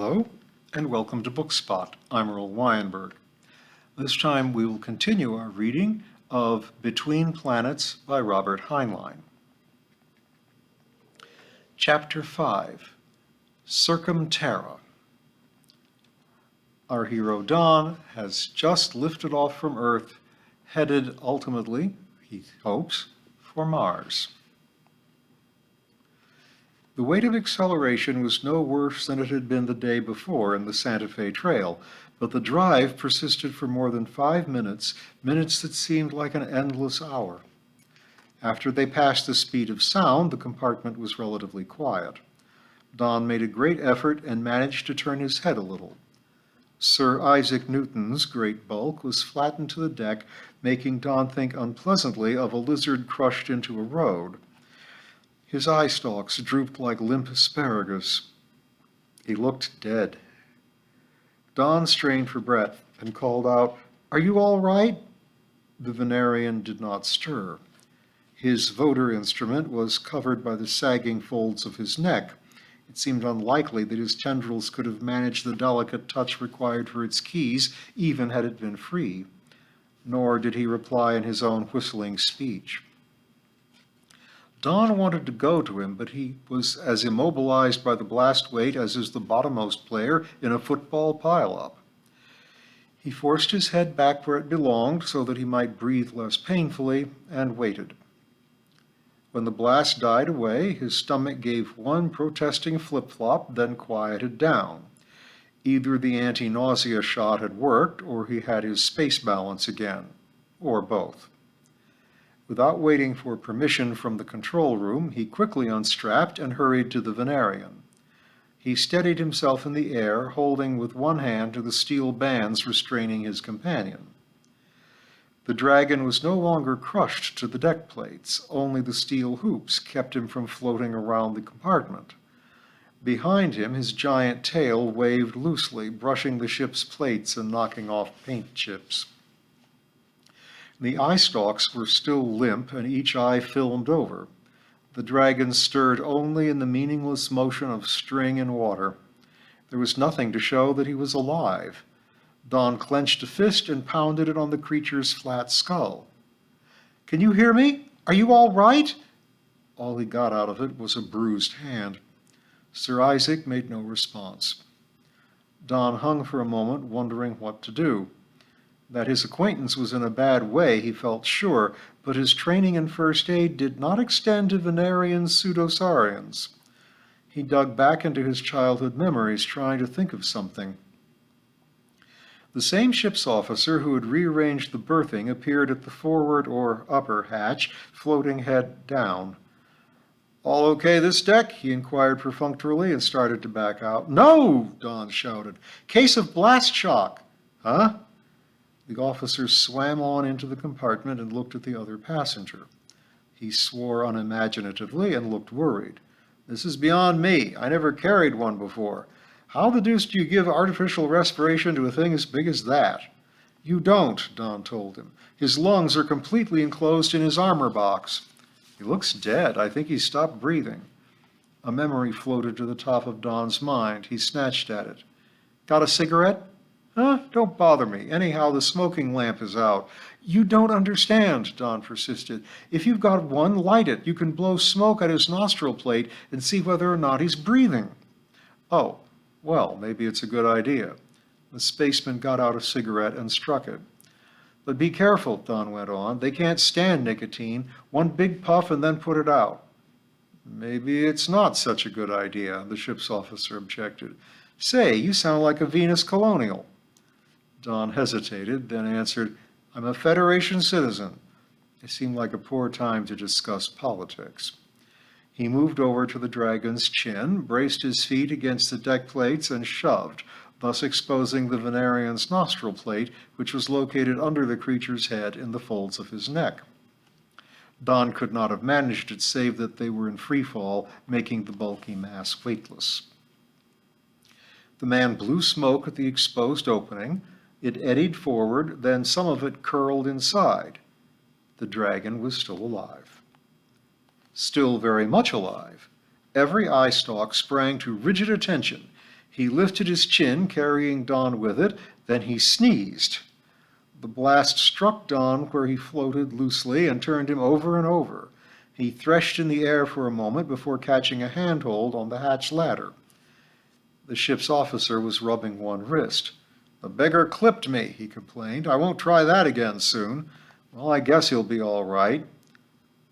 Hello, and welcome to Bookspot. I'm Earl Weinberg. This time we will continue our reading of Between Planets by Robert Heinlein. Chapter 5, Circum Terra. Our hero Don has just lifted off from Earth, headed ultimately, he hopes, for Mars. The weight of acceleration was no worse than it had been the day before in the Santa Fe Trail, but the drive persisted for more than 5 minutes, minutes that seemed like an endless hour. After they passed the speed of sound, the compartment was relatively quiet. Don made a great effort and managed to turn his head a little. Sir Isaac Newton's great bulk was flattened to the deck, making Don think unpleasantly of a lizard crushed into a road. His eye stalks drooped like limp asparagus. He looked dead. Don strained for breath and called out, "Are you all right?" The Venerian did not stir. His voder instrument was covered by the sagging folds of his neck. It seemed unlikely that his tendrils could have managed the delicate touch required for its keys, even had it been free. Nor did he reply in his own whistling speech. Don wanted to go to him, but he was as immobilized by the blast weight as is the bottommost player in a football pileup. He forced his head back where it belonged so that he might breathe less painfully, and waited. When the blast died away, his stomach gave one protesting flip-flop, then quieted down. Either the anti-nausea shot had worked, or he had his space balance again, or both. Without waiting for permission from the control room, he quickly unstrapped and hurried to the Venerian. He steadied himself in the air, holding with one hand to the steel bands restraining his companion. The dragon was no longer crushed to the deck plates, only the steel hoops kept him from floating around the compartment. Behind him, his giant tail waved loosely, brushing the ship's plates and knocking off paint chips. The eye stalks were still limp, and each eye filmed over. The dragon stirred only in the meaningless motion of string in water. There was nothing to show that he was alive. Don clenched a fist and pounded it on the creature's flat skull. "Can you hear me? Are you all right?" All he got out of it was a bruised hand. Sir Isaac made no response. Don hung for a moment, wondering what to do. That his acquaintance was in a bad way, he felt sure, but his training in first aid did not extend to Venerian pseudosaurians. He dug back into his childhood memories, trying to think of something. The same ship's officer who had rearranged the berthing appeared at the forward or upper hatch, floating head down. "All okay this deck?" he inquired perfunctorily and started to back out. "No!" Don shouted. "Case of blast shock." "Huh?" The officer swam on into the compartment and looked at the other passenger. He swore unimaginatively and looked worried. "This is beyond me. I never carried one before. How the deuce do you give artificial respiration to a thing as big as that?" "You don't," Don told him. "His lungs are completely enclosed in his armor box." "He looks dead. I think he stopped breathing." A memory floated to the top of Don's mind. He snatched at it. "Got a cigarette?" "Huh? Don't bother me. Anyhow, the smoking lamp is out." "You don't understand," Don persisted. "If you've got one, light it. You can blow smoke at his nostril plate and see whether or not he's breathing." "Oh, well, maybe it's a good idea." The spaceman got out a cigarette and struck it. "But be careful," Don went on. "They can't stand nicotine. One big puff and then put it out." "Maybe it's not such a good idea," the ship's officer objected. "Say, you sound like a Venus colonial." Don hesitated, then answered, "I'm a Federation citizen." It seemed like a poor time to discuss politics. He moved over to the dragon's chin, braced his feet against the deck plates, and shoved, thus exposing the Venerian's nostril plate, which was located under the creature's head in the folds of his neck. Don could not have managed it, save that they were in free fall, making the bulky mass weightless. The man blew smoke at the exposed opening. It eddied forward, then some of it curled inside. The dragon was still alive. Still very much alive. Every eye stalk sprang to rigid attention. He lifted his chin, carrying Don with it, then he sneezed. The blast struck Don where he floated loosely and turned him over and over. He threshed in the air for a moment before catching a handhold on the hatch ladder. The ship's officer was rubbing one wrist. "The beggar clipped me," he complained. "I won't try that again soon. Well, I guess he'll be all right."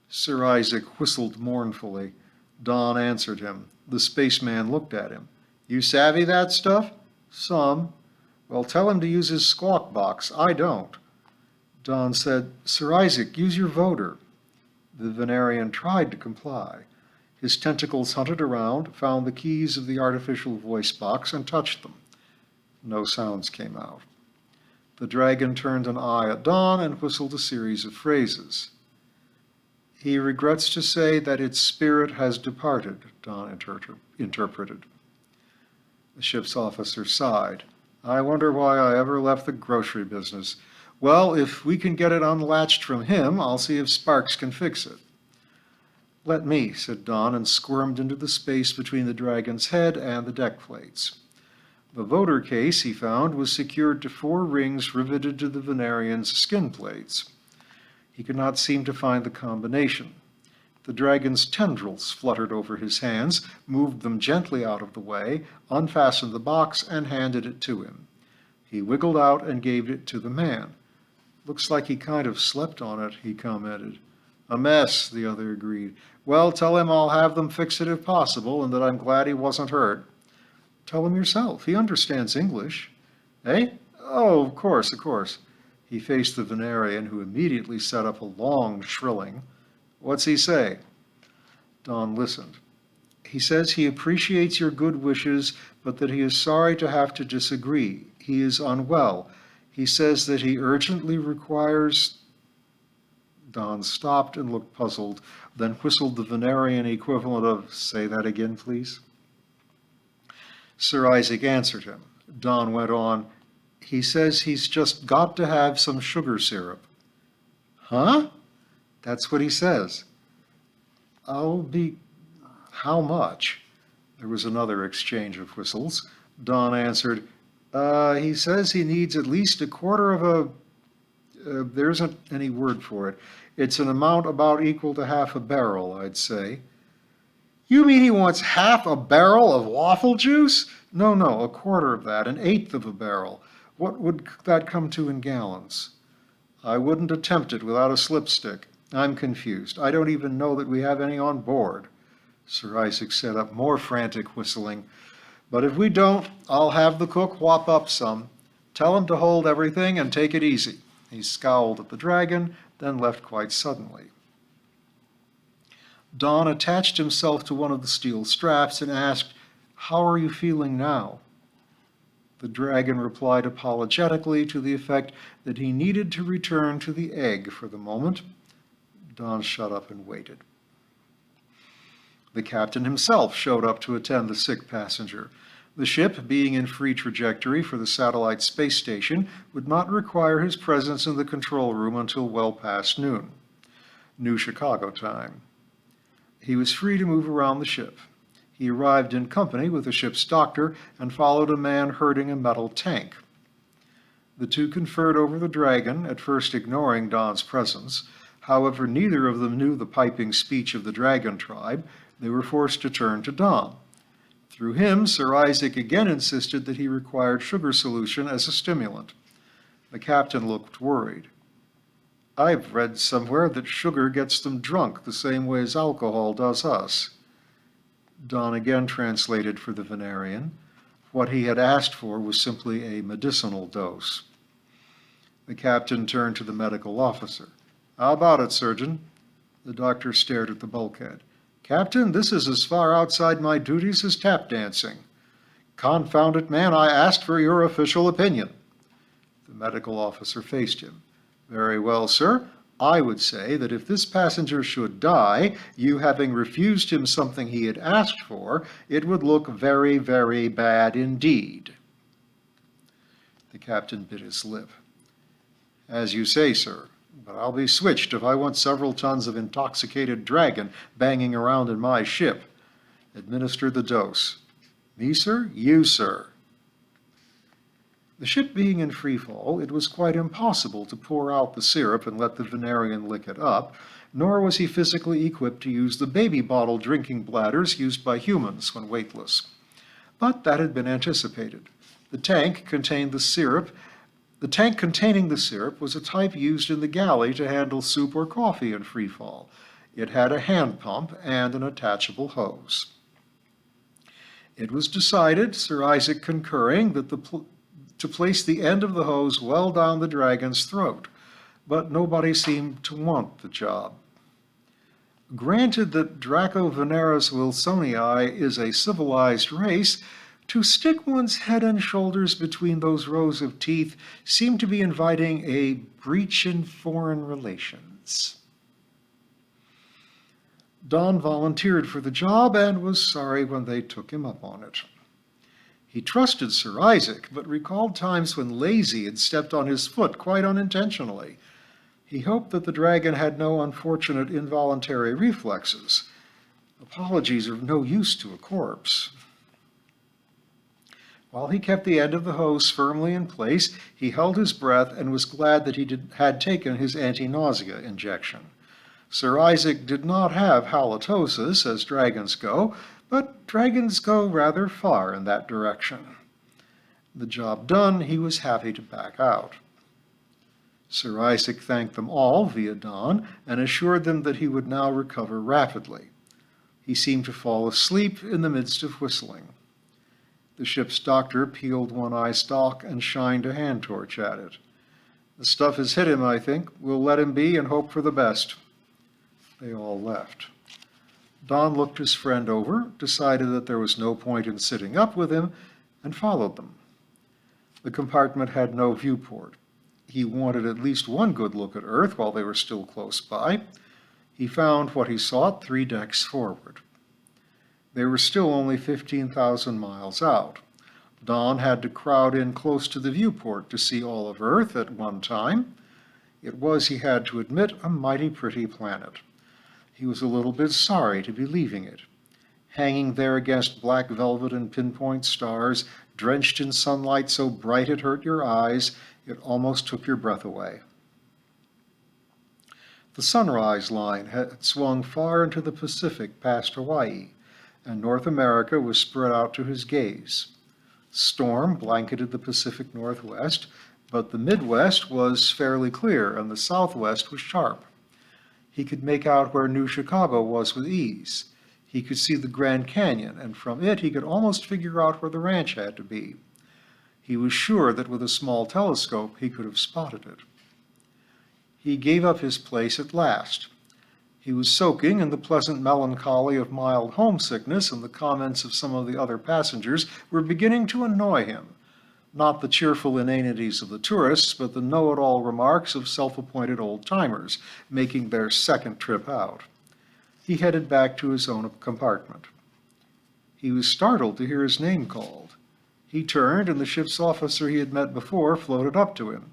Sir Isaac whistled mournfully. Don answered him. The spaceman looked at him. "You savvy that stuff?" "Some." "Well, tell him to use his squawk box. I don't." Don said, "Sir Isaac, use your voder." The Venerian tried to comply. His tentacles hunted around, found the keys of the artificial voice box, and touched them. No sounds came out. The dragon turned an eye at Don and whistled a series of phrases. "He regrets to say that its spirit has departed," Don interpreted. The ship's officer sighed. "I wonder why I ever left the grocery business. Well, if we can get it unlatched from him, I'll see if Sparks can fix it." "Let me," said Don, and squirmed into the space between the dragon's head and the deck plates. The voder case, he found, was secured to 4 rings riveted to the Venerian's skin plates. He could not seem to find the combination. The dragon's tendrils fluttered over his hands, moved them gently out of the way, unfastened the box, and handed it to him. He wiggled out and gave it to the man. "Looks like he kind of slept on it," he commented. "A mess," the other agreed. "Well, tell him I'll have them fix it if possible, and that I'm glad he wasn't hurt." "Tell him yourself. He understands English." "Eh? Oh, of course, of course." He faced the Venerian, who immediately set up a long shrilling. "What's he say?" Don listened. "He says he appreciates your good wishes, but that he is sorry to have to disagree. He is unwell. He says that he urgently requires—" Don stopped and looked puzzled, then whistled the Venerian equivalent of, "Say that again, please." Sir Isaac answered him. Don went on, "He says he's just got to have some sugar syrup." "Huh?" "That's what he says." How much?" There was another exchange of whistles. Don answered, he says he needs at least a quarter of a... there isn't any word for it. It's an amount about equal to half a barrel, I'd say." "You mean he wants half a barrel of waffle juice?" No, a quarter of that, an eighth of a barrel. What would that come to in gallons?" "I wouldn't attempt it without a slipstick. I'm confused. I don't even know that we have any on board." Sir Isaac set up more frantic whistling. "But if we don't, I'll have the cook whop up some. Tell him to hold everything and take it easy." He scowled at the dragon, then left quite suddenly. Don attached himself to one of the steel straps and asked, "How are you feeling now?" The dragon replied apologetically to the effect that he needed to return to the egg for the moment. Don shut up and waited. The captain himself showed up to attend the sick passenger. The ship, being in free trajectory for the satellite space station, would not require his presence in the control room until well past noon, New Chicago time. He was free to move around the ship. He arrived in company with the ship's doctor and followed a man herding a metal tank. The two conferred over the dragon, at first ignoring Don's presence. However, neither of them knew the piping speech of the dragon tribe. They were forced to turn to Don. Through him, Sir Isaac again insisted that he required sugar solution as a stimulant. The captain looked worried. "I've read somewhere that sugar gets them drunk the same way as alcohol does us." Don again translated for the Venerian. What he had asked for was simply a medicinal dose. The captain turned to the medical officer. "How about it, surgeon?" The doctor stared at the bulkhead. "Captain, this is as far outside my duties as tap dancing." "Confound it, man, I asked for your official opinion." The medical officer faced him. "Very well, sir. I would say that if this passenger should die, you having refused him something he had asked for, it would look very, very bad indeed." The captain bit his lip. "As you say, sir, but I'll be switched if I want several tons of intoxicated dragon banging around in my ship. Administer the dose." Me, sir? You, sir. The ship being in free fall, it was quite impossible to pour out the syrup and let the Venerian lick it up, nor was he physically equipped to use the baby bottle drinking bladders used by humans when weightless. But that had been anticipated. The tank containing the syrup was a type used in the galley to handle soup or coffee in free fall. It had a hand pump and an attachable hose. It was decided, Sir Isaac concurring, that to place the end of the hose well down the dragon's throat, but nobody seemed to want the job. Granted that Draco Veneris wilsonii is a civilized race, to stick one's head and shoulders between those rows of teeth seemed to be inviting a breach in foreign relations. Don volunteered for the job and was sorry when they took him up on it. He trusted Sir Isaac, but recalled times when Lazy had stepped on his foot quite unintentionally. He hoped that the dragon had no unfortunate involuntary reflexes. Apologies are of no use to a corpse. While he kept the end of the hose firmly in place, he held his breath and was glad that he had taken his anti-nausea injection. Sir Isaac did not have halitosis, as dragons go, but dragons go rather far in that direction. The job done, he was happy to back out. Sir Isaac thanked them all via Don and assured them that he would now recover rapidly. He seemed to fall asleep in the midst of whistling. The ship's doctor peeled one eye stalk and shined a hand torch at it. The stuff has hit him, I think. We'll let him be and hope for the best. They all left. Don looked his friend over, decided that there was no point in sitting up with him, and followed them. The compartment had no viewport. He wanted at least one good look at Earth while they were still close by. He found what he sought 3 decks forward. They were still only 15,000 miles out. Don had to crowd in close to the viewport to see all of Earth at one time. It was, he had to admit, a mighty pretty planet. He was a little bit sorry to be leaving it. Hanging there against black velvet and pinpoint stars, drenched in sunlight so bright it hurt your eyes, it almost took your breath away. The Sunrise Line had swung far into the Pacific past Hawaii, and North America was spread out to his gaze. Storm blanketed the Pacific Northwest, but the Midwest was fairly clear and the Southwest was sharp. He could make out where New Chicago was with ease. He could see the Grand Canyon, and from it he could almost figure out where the ranch had to be. He was sure that with a small telescope he could have spotted it. He gave up his place at last. He was soaking in the pleasant melancholy of mild homesickness, and the comments of some of the other passengers were beginning to annoy him. Not the cheerful inanities of the tourists, but the know-it-all remarks of self-appointed old-timers making their second trip out. He headed back to his own compartment. He was startled to hear his name called. He turned, and the ship's officer he had met before floated up to him.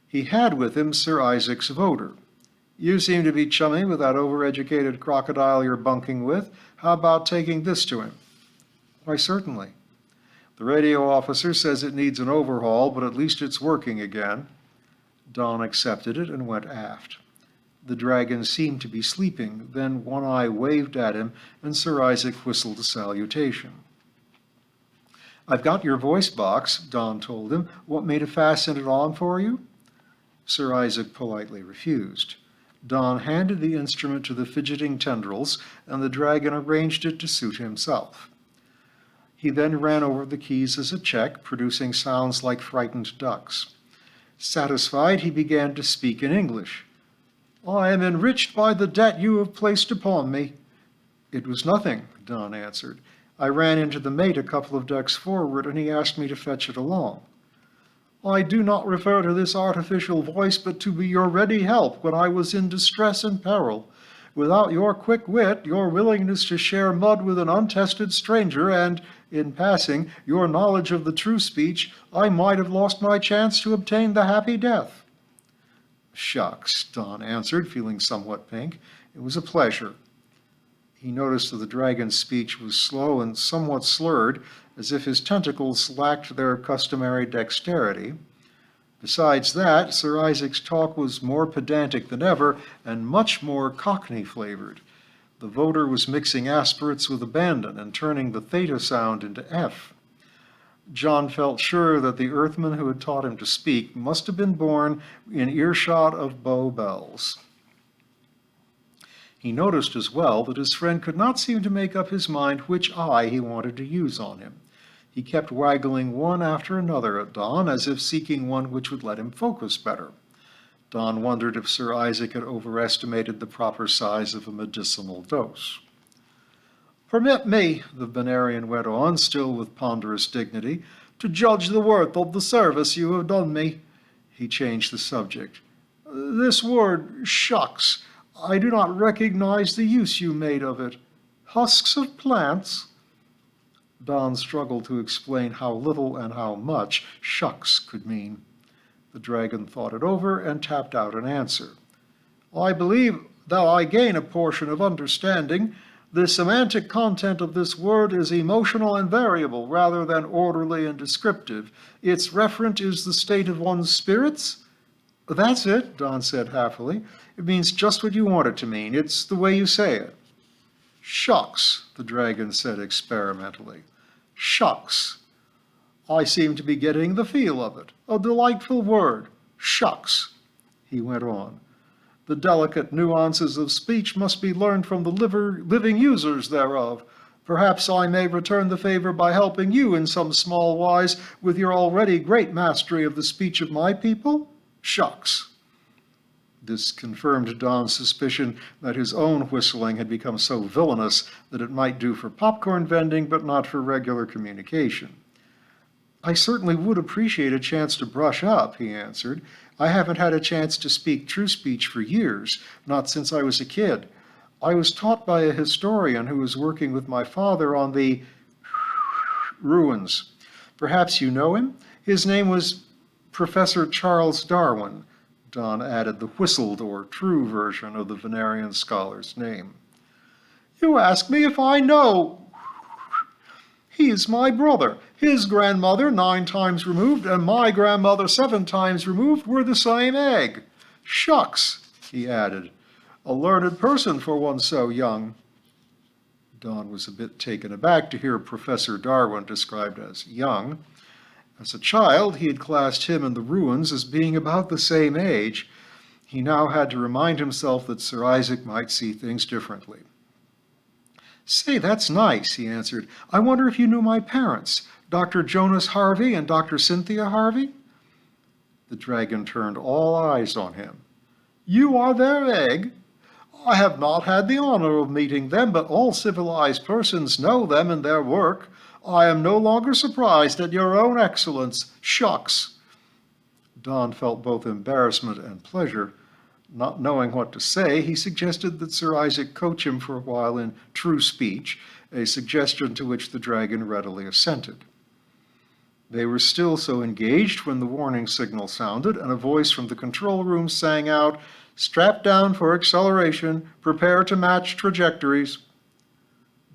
He had with him Sir Isaac's voter. "You seem to be chummy with that overeducated crocodile you're bunking with. How about taking this to him?" "Why, certainly." "The radio officer says it needs an overhaul, but at least it's working again." Don accepted it and went aft. The dragon seemed to be sleeping, then one eye waved at him, and Sir Isaac whistled a salutation. "I've got your voice box," Don told him. "Want me to fasten it on for you?" Sir Isaac politely refused. Don handed the instrument to the fidgeting tendrils, and the dragon arranged it to suit himself. He then ran over the keys as a check, producing sounds like frightened ducks. Satisfied, he began to speak in English. "I am enriched by the debt you have placed upon me." "It was nothing," Don answered. "I ran into the mate a couple of decks forward, and he asked me to fetch it along." "I do not refer to this artificial voice, but to be your ready help when I was in distress and peril. Without your quick wit, your willingness to share mud with an untested stranger, and, in passing, your knowledge of the true speech, I might have lost my chance to obtain the happy death." "Shucks," Don answered, feeling somewhat pink. "It was a pleasure." He noticed that the dragon's speech was slow and somewhat slurred, as if his tentacles lacked their customary dexterity. Besides that, Sir Isaac's talk was more pedantic than ever and much more Cockney-flavored. The voter was mixing aspirates with abandon and turning the theta sound into F. John felt sure that the earthman who had taught him to speak must have been born in earshot of Bow Bells. He noticed as well that his friend could not seem to make up his mind which eye he wanted to use on him. He kept waggling one after another at Don, as if seeking one which would let him focus better. Don wondered if Sir Isaac had overestimated the proper size of a medicinal dose. "Permit me," the Venerian went on, still with ponderous dignity, "to judge the worth of the service you have done me." He changed the subject. "This word, shucks, I do not recognize the use you made of it. Husks of plants?" Don struggled to explain how little and how much shucks could mean. The dragon thought it over and tapped out an answer. "I believe that I gain a portion of understanding. The semantic content of this word is emotional and variable rather than orderly and descriptive. Its referent is the state of one's spirits?" "That's it," Don said happily. "It means just what you want it to mean. It's the way you say it." "Shucks," the dragon said experimentally. "Shucks. I seem to be getting the feel of it. A delightful word. Shucks." He went on. "The delicate nuances of speech must be learned from the living users thereof. Perhaps I may return the favor by helping you in some small wise with your already great mastery of the speech of my people. Shucks." This confirmed Don's suspicion that his own whistling had become so villainous that it might do for popcorn vending but not for regular communication. "I certainly would appreciate a chance to brush up," he answered. "I haven't had a chance to speak true speech for years, not since I was a kid. I was taught by a historian who was working with my father on the ruins. Perhaps you know him? His name was Professor Charles Darwin." Don added the whistled or true version of the Venerian scholar's name. "You ask me if I know. He's my brother. His grandmother, 9 times removed, and my grandmother, 7 times removed, were the same egg. Shucks," he added. "A learned person for one so young." Don was a bit taken aback to hear Professor Darwin described as young. As a child, he had classed him and the ruins as being about the same age. He now had to remind himself that Sir Isaac might see things differently. "Say, that's nice," he answered. "I wonder if you knew my parents, Dr. Jonas Harvey and Dr. Cynthia Harvey?" The dragon turned all eyes on him. "You are their egg? I have not had the honor of meeting them, but all civilized persons know them and their work. I am no longer surprised at your own excellence. Shucks." Don felt both embarrassment and pleasure. Not knowing what to say, he suggested that Sir Isaac coach him for a while in true speech, a suggestion to which the dragon readily assented. They were still so engaged when the warning signal sounded, and a voice from the control room sang out, "Strap down for acceleration. Prepare to match trajectories."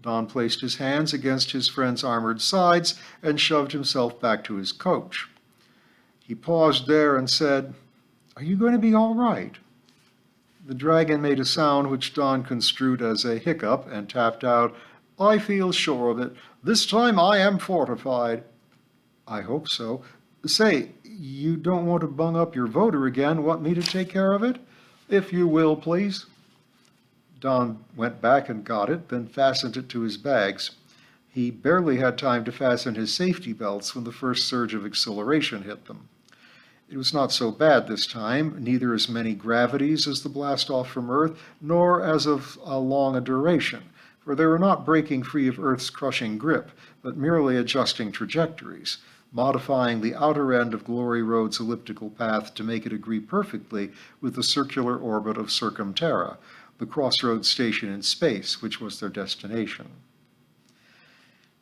Don placed his hands against his friend's armored sides and shoved himself back to his coach. He paused there and said, "Are you going to be all right?" The dragon made a sound which Don construed as a hiccup and tapped out, "I feel sure of it. This time I am fortified." "I hope so. Say, you don't want to bung up your voter again? Want me to take care of it?" "If you will, please." Don went back and got it, then fastened it to his bags. He barely had time to fasten his safety belts when the first surge of acceleration hit them. It was not so bad this time, neither as many gravities as the blast-off from Earth, nor as of a long a duration, for they were not breaking free of Earth's crushing grip, but merely adjusting trajectories, modifying the outer end of Glory Road's elliptical path to make it agree perfectly with the circular orbit of Circumterra, the crossroads station in space, which was their destination.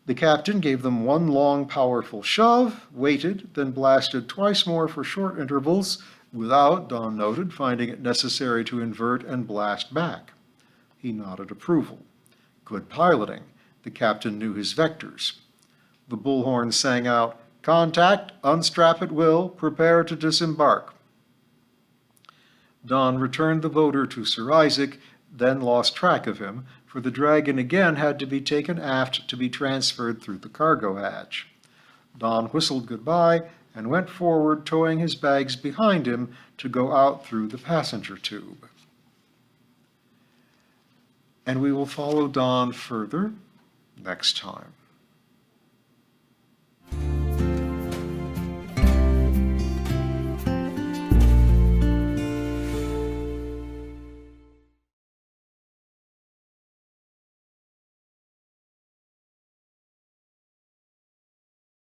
The captain gave them one long, powerful shove, waited, then blasted twice more for short intervals, without, Don noted, finding it necessary to invert and blast back. He nodded approval. Good piloting. The captain knew his vectors. The bullhorn sang out, "Contact, unstrap at will, prepare to disembark." Don returned the voter to Sir Isaac, then lost track of him, for the Dragon again had to be taken aft to be transferred through the cargo hatch. Don whistled goodbye and went forward, towing his bags behind him to go out through the passenger tube. And we will follow Don further next time.